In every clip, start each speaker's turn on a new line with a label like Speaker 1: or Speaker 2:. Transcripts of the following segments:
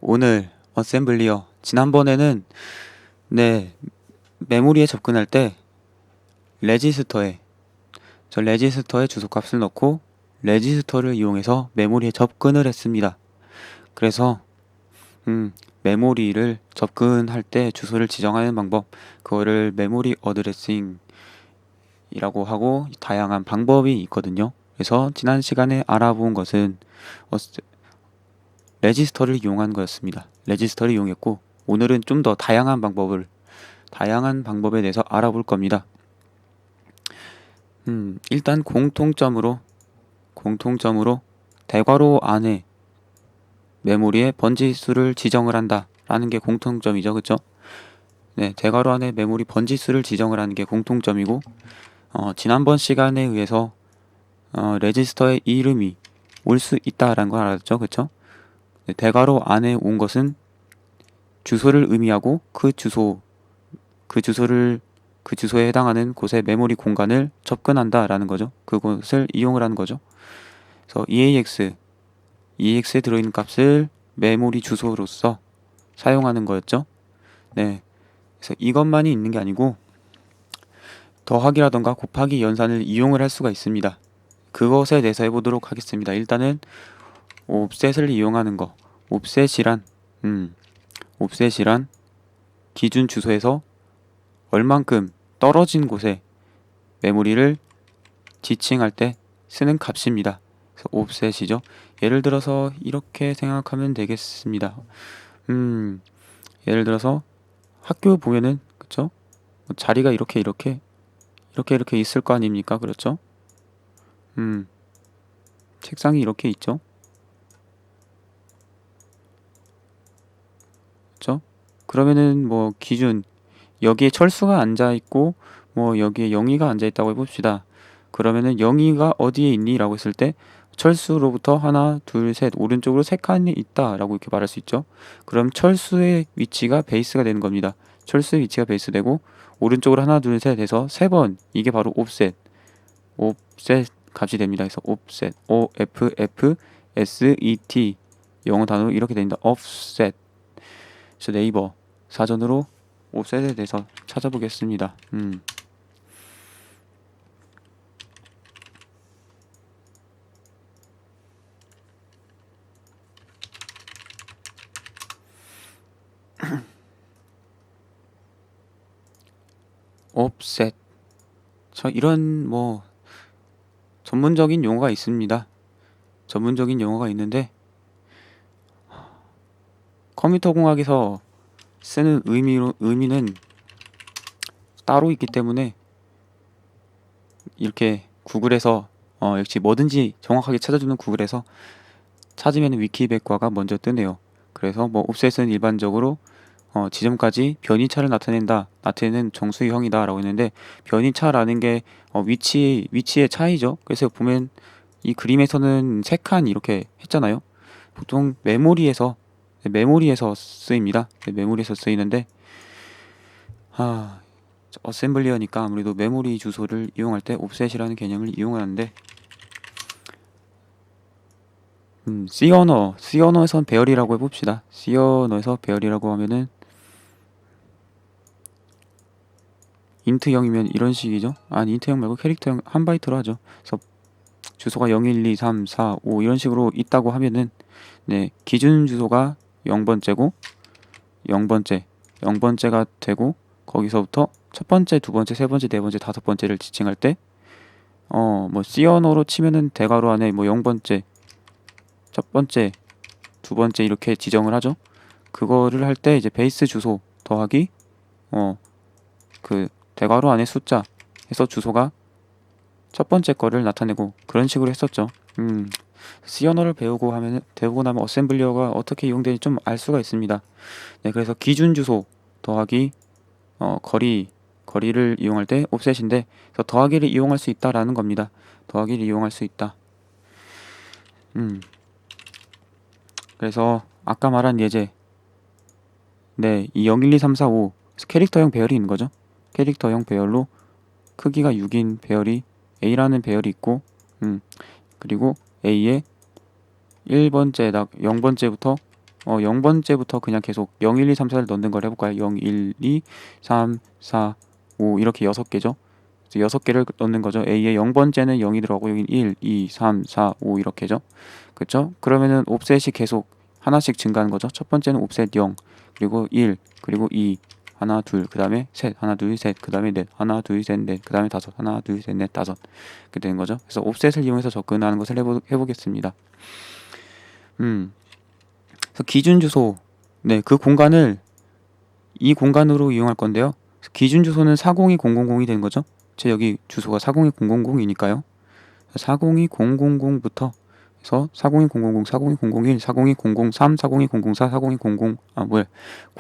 Speaker 1: 오늘 어셈블리어 지난번에는 메모리에 접근할 때 레지스터에 레지스터에 주소값을 넣고 레지스터를 이용해서 메모리에 접근을 했습니다. 그래서 메모리를 접근할 때 주소를 지정하는 방법, 그거를 메모리 어드레싱이라고 하고 다양한 방법이 있거든요. 그래서 지난 시간에 알아본 것은 레지스터를 이용한 거였습니다. 레지스터를 이용했고, 오늘은 좀 더 다양한 방법에 대해서 알아볼 겁니다. 일단 공통점으로 대괄호 안에 메모리의 번지 수를 지정을 한다 라는 게 공통점이죠. 그쵸? 네, 대괄호 안에 메모리 번지 수를 지정을 하는 게 공통점이고, 지난번 시간에 의해서 레지스터의 이름이 올 수 있다라는 걸 알았죠. 그쵸? 네, 대괄호 안에 온 것은 주소를 의미하고 그 주소에 해당하는 곳의 메모리 공간을 접근한다 라는 거죠. 그곳을 이용을 하는 거죠. 그래서 EAX에 들어있는 값을 메모리 주소로서 사용하는 거였죠. 네. 그래서 이것만이 있는 게 아니고 더하기라던가 곱하기 연산을 이용을 할 수가 있습니다. 그것에 대해서 해보도록 하겠습니다. 일단은 옵셋을 이용하는 거. 옵셋이란 기준 주소에서 얼만큼 떨어진 곳에 메모리를 지칭할 때 쓰는 값입니다. 그래서 옵셋이죠. 예를 들어서 이렇게 생각하면 되겠습니다. 예를 들어서 학교 보면은 그쵸? 자리가 이렇게 있을 거 아닙니까? 그렇죠? 책상이 이렇게 있죠? 그렇죠? 그러면은 뭐 기준 여기에 철수가 앉아 있고 뭐 여기에 영희가 앉아 있다고 해봅시다. 그러면은 영희가 어디에 있니? 라고 했을 때 철수로부터 하나, 둘, 셋 오른쪽으로 세 칸이 있다 라고 이렇게 말할 수 있죠. 그럼 철수의 위치가 베이스가 되는 겁니다. 철수의 위치가 베이스 되고 오른쪽으로 하나, 둘, 셋 해서 세 번, 이게 바로 옵셋 값이 됩니다. 그래서 옵셋 OFFSET 영어 단어로 이렇게 됩니다. offset. 그래서 네이버 사전으로 옵셋에 대해서 찾아보겠습니다. 옵셋. 이런 뭐 전문적인 용어가 있습니다. 전문적인 용어가 있는데 컴퓨터 공학에서 쓰는 의미는 따로 있기 때문에 이렇게 구글에서 역시 뭐든지 정확하게 찾아주는 구글에서 찾으면 위키백과가 먼저 뜨네요. 그래서 뭐 옵셋은 일반적으로 지점까지 변이차를 나타내는 정수유형이다 라고 했는데, 변이차라는 게 위치의 차이죠. 그래서 보면 이 그림에서는 3칸 이렇게 했잖아요. 보통 메모리에서 쓰입니다. 메모리에서 쓰이는데 어셈블리어니까 아무래도 메모리 주소를 이용할 때 옵셋이라는 개념을 이용하는데, C 언어에선 배열이라고 해봅시다. C 언어에서 배열이라고 하면은 인트형이면 이런 식이죠. 아니, 인트형 말고 캐릭터형 한 바이트로 하죠. 그래서 주소가 0, 1, 2, 3, 4, 5 이런 식으로 있다고 하면은 기준 주소가 0번째고 0번째가 되고, 거기서부터 첫 번째, 두 번째, 세 번째, 네 번째, 다섯 번째를 지칭할 때 뭐 C 언어로 치면은 대괄호 안에 뭐 0번째, 첫 번째, 두 번째 이렇게 지정을 하죠. 그거를 할 때 이제 베이스 주소 더하기 그 대괄호 안에 숫자 해서 주소가 첫 번째 거를 나타내고, 그런 식으로 했었죠. C 언어를 배우고 나면 어셈블리어가 어떻게 이용되는지 좀 알 수가 있습니다. 네, 그래서 기준 주소 더하기 거리를 이용할 때 옵셋인데, 그래서 더하기를 이용할 수 있다라는 겁니다. 더하기를 이용할 수 있다. 그래서 아까 말한 예제, 이 0, 1, 2, 3, 4, 5 캐릭터형 배열이 있는 거죠. 캐릭터형 배열로 크기가 6인 배열이 A라는 배열이 있고, 그리고 A의 1번째 0번째부터 0번째부터 그냥 계속 0, 1, 2, 3, 4를 넣는 걸 해볼까요? 0, 1, 2, 3, 4, 5 이렇게 6개죠. 6개를 넣는 거죠. A의 0번째는 0이 들어가고 여긴 1, 2, 3, 4, 5 이렇게죠. 그쵸? 그러면은 옵셋이 계속 하나씩 증가하는 거죠. 첫 번째는 옵셋 0, 그리고 1, 그리고 2, 하나, 둘, 그 다음에 셋, 하나, 둘, 셋, 그 다음에 넷, 하나, 둘, 셋, 넷, 그 다음에 다섯, 하나, 둘, 셋, 넷, 다섯. 이렇게 되는 거죠. 그래서 옵셋을 이용해서 접근하는 것을 해보겠습니다. 그래서 기준 주소, 네, 그 공간을 이 공간으로 이용할 건데요. 기준 주소는 402000이 되는 거죠. 제 여기 주소가 402000이니까요. 402000부터 해서 402000, 402001, 402003, 402004, 4020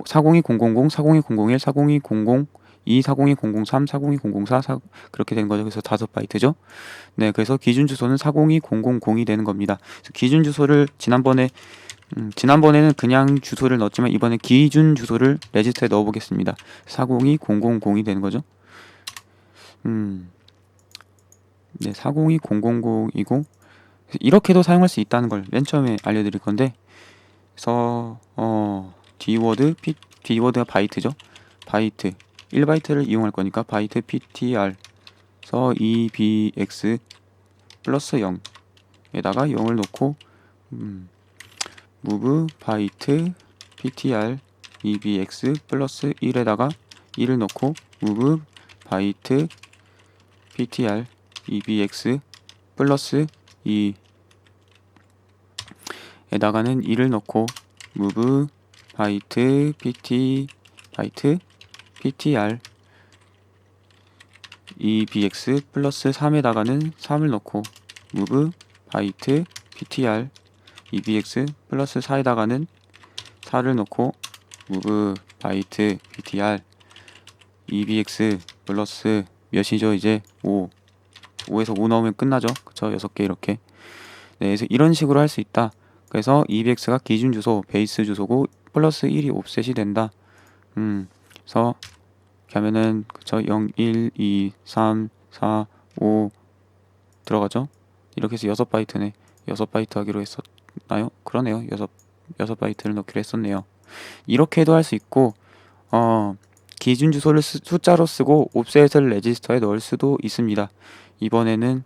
Speaker 1: 402000, 402001, 4020 2, 402003, 402004 그렇게 되는 거죠. 그래서 5바이트죠. 네, 그래서 기준 주소는 402000이 되는 겁니다. 그래서 기준 주소를 지난번에는 그냥 주소를 넣었지만 이번에 기준 주소를 레지스터에 넣어 보겠습니다. 402000이 되는 거죠. 네, 402000이고 이렇게도 사용할 수 있다는 걸 맨 처음에 알려드릴 건데, 그래서 D워드가 바이트죠. 바이트 1바이트를 이용할 거니까 바이트 ptr 서 EBX 플러스 0에다가 0을 놓고 move 바이트 ptr EBX 플러스 1에다가 2를 넣고 move 바이트 ptr EBX 플러스 2에다가는 2를 넣고 move 바이트 ptr EBX 플러스 3에다가는 3을 넣고 move 바이트 ptr EBX 플러스 4에다가는 4를 넣고 move 바이트 ptr EBX 플러스 몇이죠? 이제 5에서 5 넣으면 끝나죠. 그쵸? 6개 이렇게. 네, 그래서 이런 식으로 할 수 있다. 그래서 EBX가 기준 주소, 베이스 주소고 플러스 1이 옵셋이 된다. 그래서 이렇게 하면은 그쵸? 0, 1, 2, 3, 4, 5 들어가죠. 이렇게 해서 6바이트네. 6바이트 하기로 했었나요? 그러네요. 6바이트를 넣기로 했었네요. 이렇게 해도 할 수 있고 기준 주소를 숫자로 쓰고 옵셋을 레지스터에 넣을 수도 있습니다. 이번에는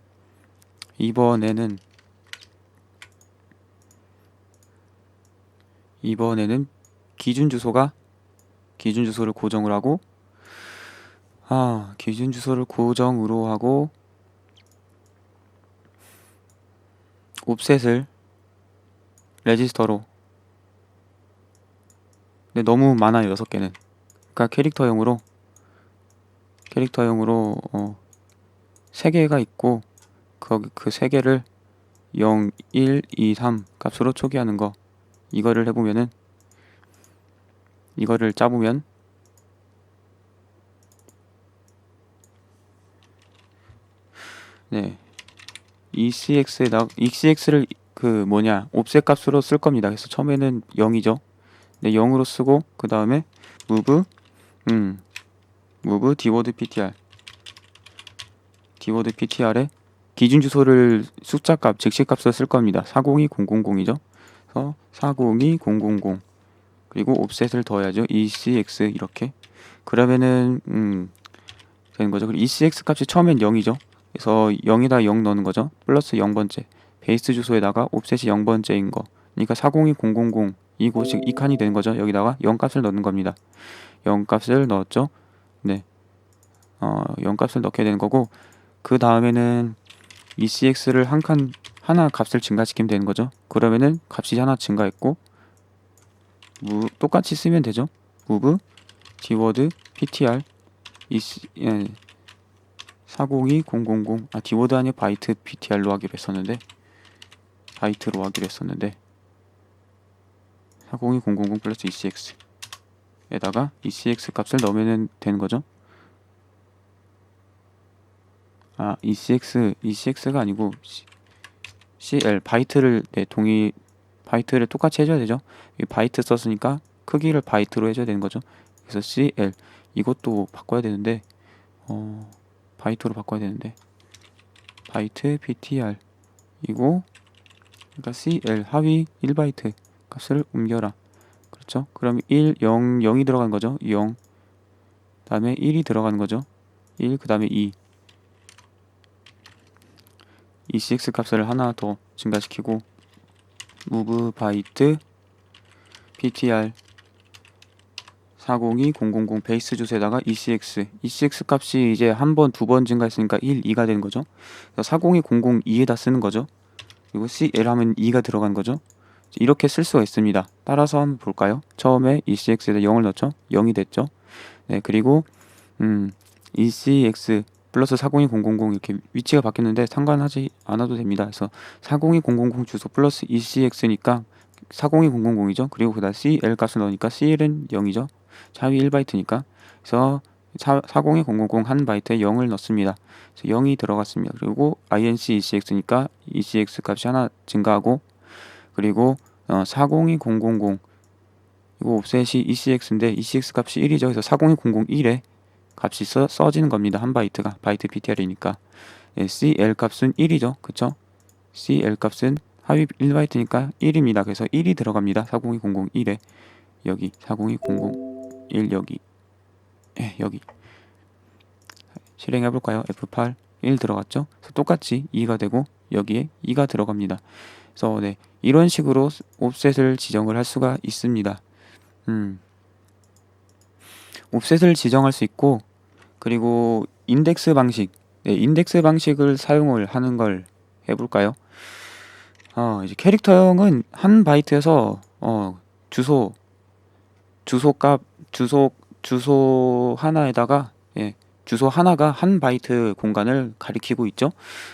Speaker 1: 기준 주소를 고정을 하고 기준 주소를 고정으로 하고 옵셋을 레지스터로. 근데 너무 많아요. 6개는. 그러니까 캐릭터용으로 3개가 있고 거기 그 3개를 0, 1, 2, 3 값으로 초기화하는 거. 이거를 해보면은 이거를 짜보면 네, ECX를 옵셋 값으로 쓸 겁니다. 그래서 처음에는 0이죠. 네, 0으로 쓰고 그 다음에 move dword ptr에 기준 주소를 숫자값, 즉시값으로 쓸 겁니다. 402000이죠. 그래서 402000 그리고 옵셋을 더해야죠. ECX 이렇게. 그러면은 되는 거죠. 그리고 ECX 값이 처음엔 0이죠. 그래서 0에다 0 넣는 거죠. 플러스 0번째. 베이스 주소에다가 옵셋이 0번째인 거. 그러니까 402000 이곳이 이 칸이 되는 거죠. 여기다가 0 값을 넣는 겁니다. 0 값을 넣었죠. 네. 0 값을 넣게 되는 거고, 그 다음에는 ECX를 하나 값을 증가시키면 되는 거죠. 그러면은 값이 하나 증가했고, 똑같이 쓰면 되죠. move dword ptr 420000 dword 아니고 바이트 ptr로 하기로 했었는데 바이트로 하기로 했었는데 40200 플러스 ECX 에다가 ECX 값을 넣으면 되는 거죠. ECX가 아니고 CL 바이트를 바이트를 똑같이 해줘야 되죠. 이 바이트 썼으니까 크기를 바이트로 해줘야 되는 거죠. 그래서 CL 이것도 바꿔야 되는데 바이트로 바꿔야 되는데 바이트 PTR 이고 그러니까 CL 하위 1바이트 값을 옮겨라. 그쵸? 그럼 1, 0, 0이 들어간 거죠. 0. 다음에 1이 들어가는 거죠. 1, 그 다음에 2. ECX 값을 하나 더 증가시키고 move byte ptr 402000 베이스 주소에다가 ECX 값이 이제 한 번, 두 번 증가했으니까 1, 2가 되는 거죠. 40200 2에다 쓰는 거죠. 그리고 CL 하면 2가 들어간 거죠. 이렇게 쓸 수가 있습니다. 따라서 한번 볼까요? 처음에 ECX에다 0을 넣죠. 0이 됐죠. 네, 그리고 ECX 플러스 40200 이렇게 위치가 바뀌었는데 상관하지 않아도 됩니다. 그래서 40200 주소 플러스 ECX니까 40200이죠. 그리고 그다음 CL 값을 넣으니까 CL은 0이죠. 차위 1바이트니까. 그래서 40200 한 바이트에 0을 넣습니다. 그래서 0이 들어갔습니다. 그리고 INC ECX니까 ECX 값이 하나 증가하고, 그리고 40200 이거 옵셋이 ECX인데 ECX 값이 1이죠. 그래서 40200 1에 값이 써지는 겁니다. 한 바이트가 바이트 PTR이니까. 예, CL 값은 1이죠. 그쵸? CL 값은 하위 1바이트니까 1입니다. 그래서 1이 들어갑니다. 40200 1에 여기 40200 1 여기 여기 실행해 볼까요? F8 1 들어갔죠? 그래서 똑같이 2가 되고 여기에 2가 들어갑니다. 그래서 네, 이런 식으로 옵셋을 지정을 할 수가 있습니다. 옵셋을 지정할 수 있고, 그리고 인덱스 방식, 네, 인덱스 방식을 사용을 하는 걸 해볼까요? 이제 캐릭터형은 한 바이트에서 주소 하나에다가 주소 하나가 한 바이트 공간을 가리키고 있죠.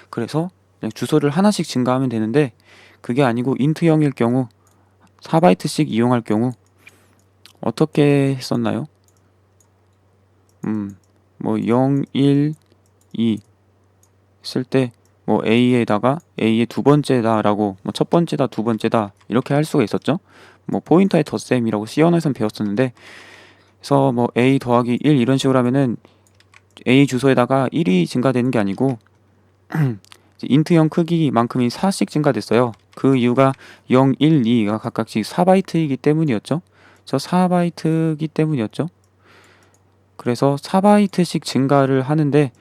Speaker 1: 그래서 그냥 주소를 하나씩 증가하면 되는데, 그게 아니고 인트형일 경우 4바이트씩 이용할 경우 어떻게 했었나요? 뭐 0, 1, 2 쓸 때 뭐 A에다가 A의 두 번째다라고, 뭐 첫 번째다, 두 번째다 이렇게 할 수가 있었죠. 뭐 포인터의 덧셈이라고 C언어에선 배웠었는데, 그래서 뭐 A 더하기 1 이런 식으로 하면은 A 주소에다가 1이 증가되는 게 아니고 인트형 크기만큼이 4씩 증가됐어요. 그 이유가 0, 1, 2가 각각씩 4바이트이기 때문이었죠. 4바이트이기 때문이었죠. 그래서 4바이트씩 증가를 하는데,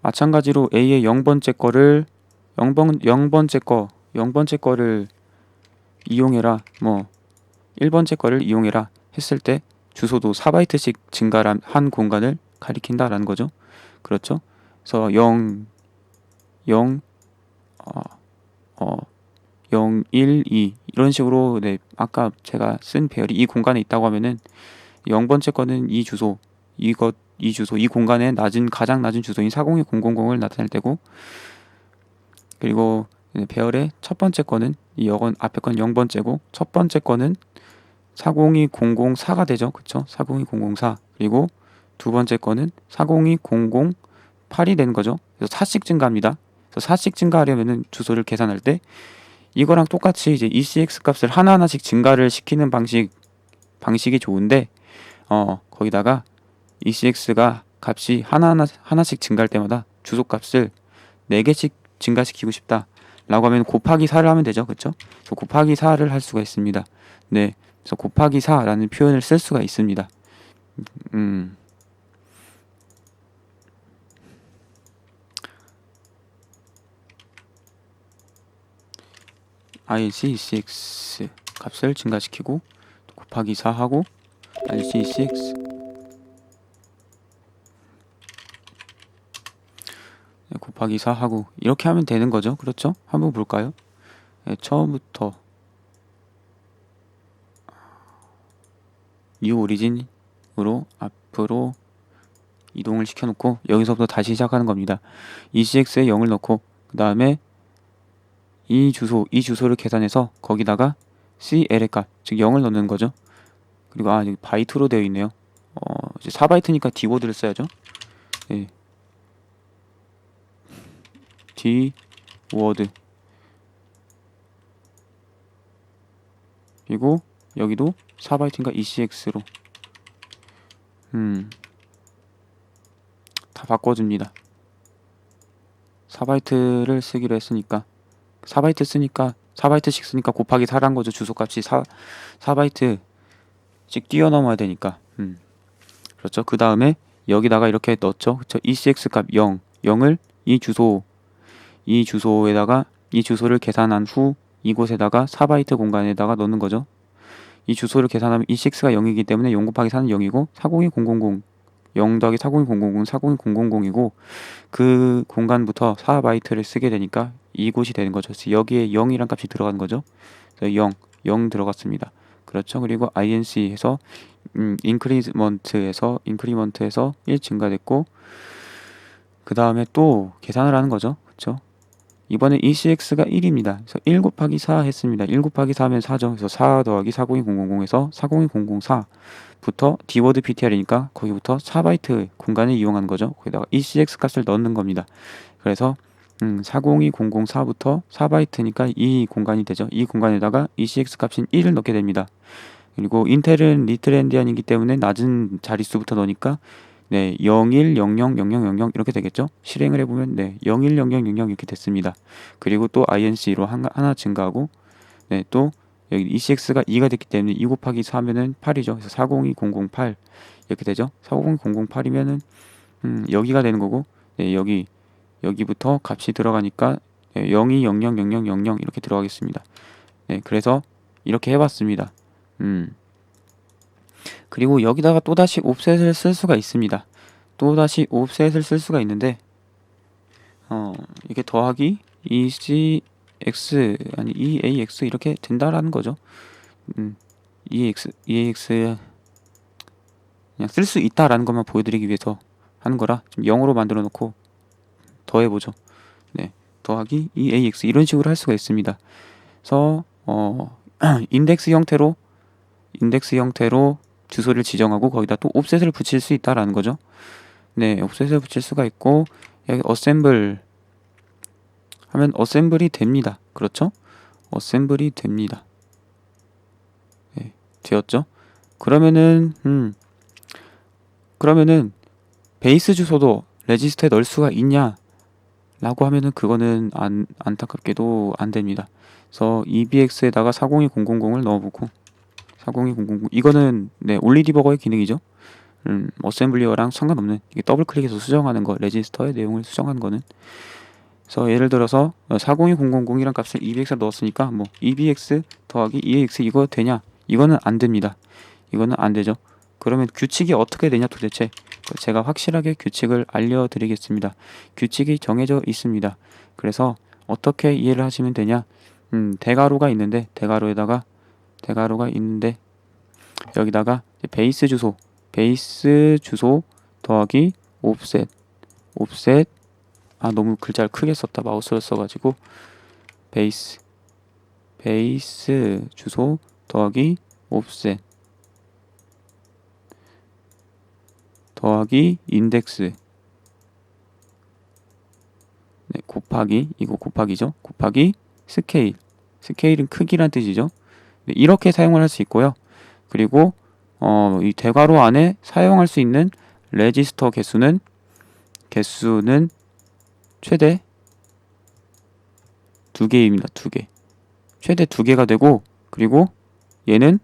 Speaker 1: 마찬가지로 A의 0번째 거를 0번째 거를 이용해라, 뭐 1번째 거를 이용해라 했을 때 주소도 4바이트씩 증가한 공간을 가리킨다라는 거죠. 그렇죠? 그래서 0, 0, 0, 1, 2 이런 식으로, 네, 아까 제가 쓴 배열이 이 공간에 있다고 하면은 0번째 거는 이 주소, 이 공간의 가장 낮은 주소인 40200을 나타낼 때고, 그리고 배열의 첫 번째 거는 앞에 건 0번째고 첫 번째 거는 40200 되죠. 그쵸? 40200 그리고 두 번째 거는 40200 되는 거죠. 그래서 4씩 증가합니다. 그래서 4씩 증가하려면은 주소를 계산할 때 이거랑 똑같이 이제 ECX 값을 하나하나씩 증가를 시키는 방식이 좋은데, 거기다가 ECX가 값이 하나씩 증가할 때마다 주소 값을 4개씩 증가시키고 싶다 라고 하면 곱하기 4를 하면 되죠. 그쵸? 그래서 곱하기 4를 할 수가 있습니다. 네, 그래서 곱하기 4라는 표현을 쓸 수가 있습니다. INC ECX 값을 증가시키고 곱하기 4 하고 INC ECX 곱하기 4 하고 이렇게 하면 되는 거죠. 그렇죠? 한번 볼까요? 네, 처음부터 뉴 오리진으로 앞으로 이동을 시켜놓고 여기서부터 다시 시작하는 겁니다. ECX에 0을 넣고 그 다음에 이 주소를 계산해서 거기다가 CL의 값, 즉 0을 넣는 거죠. 그리고 여기 바이트로 되어 있네요. 이제 4바이트니까 D워드를 써야죠. 네. D워드. 그리고 여기도 4바이트인가 ECX로 다 바꿔줍니다. 4바이트를 쓰기로 했으니까 4바이트 쓰니까 4바이트씩 쓰니까 곱하기 4란 거죠. 주소값이 4바이트씩 뛰어넘어야 되니까. 그렇죠. 그 다음에 여기다가 이렇게 넣었죠. 그쵸? ECX 값 0, 0을 이 주소에다가 이 주소를 계산한 후 이곳에다가 4바이트 공간에다가 넣는 거죠. 이 주소를 계산하면 ECX가 0이기 때문에 0 곱하기 4는 0이고 402,000 0 더하기 402,000은 402,000이고 그 공간부터 4바이트를 쓰게 되니까 이곳이 되는 거죠. 그래서 여기에 0이란 값이 들어가는 거죠. 그래서 0 들어갔습니다. 그렇죠. 그리고 inc에서 인크리먼트에서 1 증가됐고 그 다음에 또 계산을 하는 거죠. 그렇죠. 이번에 ECX가 1입니다. 그래서 1 곱하기 4 했습니다. 1 곱하기 4면 4죠. 그래서 4 더하기 402,000에서 402,004부터 dword ptr이니까 거기부터 4바이트 공간을 이용하는 거죠. 거기다가 ECX 값을 넣는 겁니다. 그래서 402,004부터 4바이트니까 이 공간이 되죠. 이 공간에다가 ECX 값인 1을 넣게 됩니다. 그리고 인텔은 리틀 엔디안이기 때문에 낮은 자릿수부터 넣으니까 네, 01, 00, 00, 00 이렇게 되겠죠? 실행을 해보면 네, 01, 00, 00 이렇게 됐습니다. 그리고 또 inc로 하나 증가하고 네, 또 여기 ECX가 2가 됐기 때문에 2 곱하기 4면은 8이죠. 그래서 402,008 이렇게 되죠. 402,008이면은 여기가 되는 거고 네, 여기부터 값이 들어가니까 네, 02, 00, 00, 00 이렇게 들어가겠습니다. 네, 그래서 이렇게 해봤습니다. 그리고 여기다가 또다시 옵셋을 쓸 수가 있습니다. 또다시 옵셋을 쓸 수가 있는데 이게 더하기 ECX 아니 EAX 이렇게 된다라는 거죠. EAX 그냥 쓸 수 있다라는 것만 보여드리기 위해서 하는 거라 지금 0으로 만들어 놓고 더해보죠. 네, 더하기 EAX 이런 식으로 할 수가 있습니다. 그래서 인덱스 형태로 주소를 지정하고 거기다 또 옵셋을 붙일 수 있다라는 거죠. 네, 옵셋을 붙일 수가 있고 여기 어셈블 하면 어셈블이 됩니다. 그렇죠? 어셈블이 됩니다. 네, 되었죠? 그러면은 베이스 주소도 레지스터에 넣을 수가 있냐? 라고 하면은 그거는 안타깝게도 안 됩니다. 그래서 EBX에다가 402,000을 넣어보고 402,000 이거는 네, 올리디버거의 기능이죠. 어셈블리어랑 상관없는 이게 더블 클릭해서 수정하는 거, 레지스터의 내용을 수정하는 거는. 그래서 예를 들어서 402,000이란 값을 EBX에 넣었으니까 뭐 EBX 더하기 EAX 이거 되냐? 이거는 안 됩니다. 이거는 안 되죠. 그러면 규칙이 어떻게 되냐 도대체? 제가 확실하게 규칙을 알려드리겠습니다. 규칙이 정해져 있습니다. 그래서 어떻게 이해를 하시면 되냐? 대괄호가 있는데 여기다가 베이스 주소 더하기 옵셋 너무 글자를 크게 썼다. 마우스를 써가지고 베이스 주소 더하기 옵셋 더하기 인덱스 네, 곱하기 이거 곱하기죠. 곱하기 스케일은 크기란 뜻이죠. 네, 이렇게 사용을 할 수 있고요. 그리고 이 대괄호 안에 사용할 수 있는 레지스터 개수는 최대 2개입니다. 2개. 최대 2개가 되고 그리고 얘는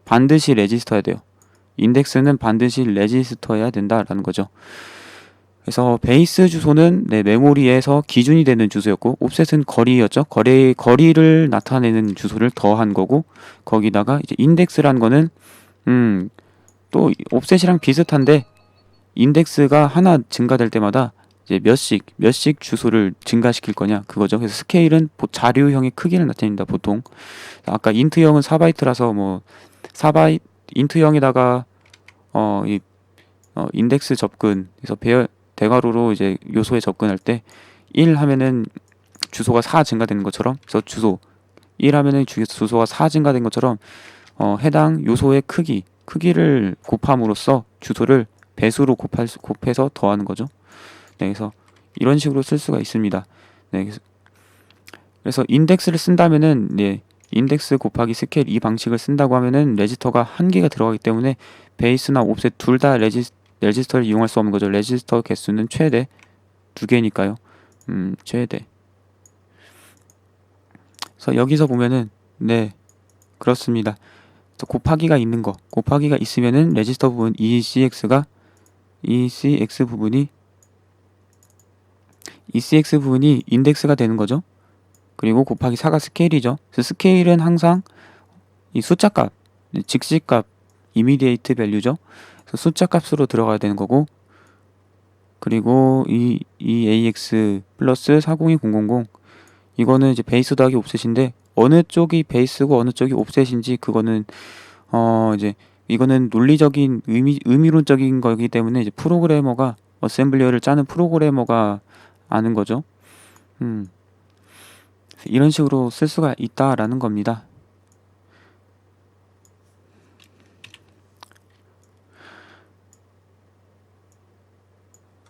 Speaker 1: 반드시 레지스터여야 돼요. 인덱스는 반드시 레지스터여야 된다라는 거죠. 그래서 베이스 주소는 네, 메모리에서 기준이 되는 주소였고 옵셋은 거리였죠. 거리를 나타내는 주소를 더한 거고 거기다가 이제 인덱스라는 거는 또 옵셋이랑 비슷한데 인덱스가 하나 증가될 때마다 이제 몇씩 주소를 증가시킬 거냐 그거죠. 그래서 스케일은 자료형의 크기를 나타냅니다. 보통 아까 인트형은 4바이트라서 뭐 4바이트 인트형에다가 인덱스 접근 그래서 대괄호로 이제 요소에 접근할 때 1 하면은 주소가 4 증가되는 것처럼 그래서 주소 1 하면은 주소가 4 증가된 것처럼 해당 요소의 크기를 곱함으로써 주소를 배수로 곱해서 더하는 거죠. 네, 그래서 이런 식으로 쓸 수가 있습니다. 네, 그래서 인덱스를 쓴다면은 네, 인덱스 곱하기 스케일 이 방식을 쓴다고 하면은 레지스터가 한 개가 들어가기 때문에 베이스나 옵셋 둘 다 레지스터를 이용할 수 없는 거죠. 레지스터 개수는 최대 2개니까요. 최대. 그래서 여기서 보면은 네, 그렇습니다. 또 곱하기가 있는 거, 곱하기가 있으면은 레지스터 부분 ECX 부분이 인덱스가 되는 거죠. 그리고 곱하기 4가 스케일이죠. 그래서 스케일은 항상 이 숫자값, 직시값, 이미디에이트 밸류죠. 그래서 숫자값으로 들어가야 되는 거고, 그리고 이 AX 플러스 402000 이거는 이제 베이스 더하기 옵셋인데 어느 쪽이 베이스고 어느 쪽이 옵셋인지 그거는 이제 이거는 논리적인 의미론적인 거기 때문에 이제 프로그래머가 어셈블리어를 짜는 프로그래머가 아는 거죠. 이런 식으로 쓸 수가 있다라는 겁니다.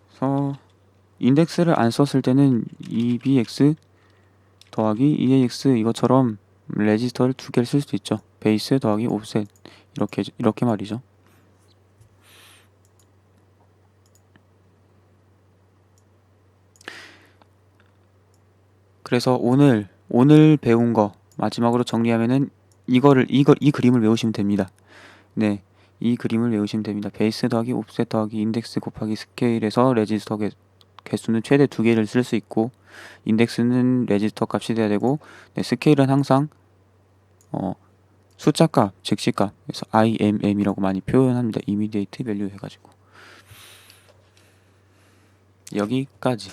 Speaker 1: 그래서 인덱스를 안 썼을 때는 EBX 더하기 EAX 이것처럼 레지스터를 두 개를 쓸 수 있죠. 베이스 더하기 옵셋 이렇게 말이죠. 그래서 오늘 배운 거 마지막으로 정리하면은 이 그림을 외우시면 됩니다. 네, 이 그림을 외우시면 됩니다. 베이스 더하기 옵셋 더하기 인덱스 곱하기 스케일에서 레지스터 개수는 최대 두 개를 쓸 수 있고 인덱스는 레지스터 값이 돼야 되고 네, 스케일은 항상 숫자값, 즉시값 그래서 IMM이라고 많이 표현합니다. 이미디에이트 밸류 해가지고 여기까지.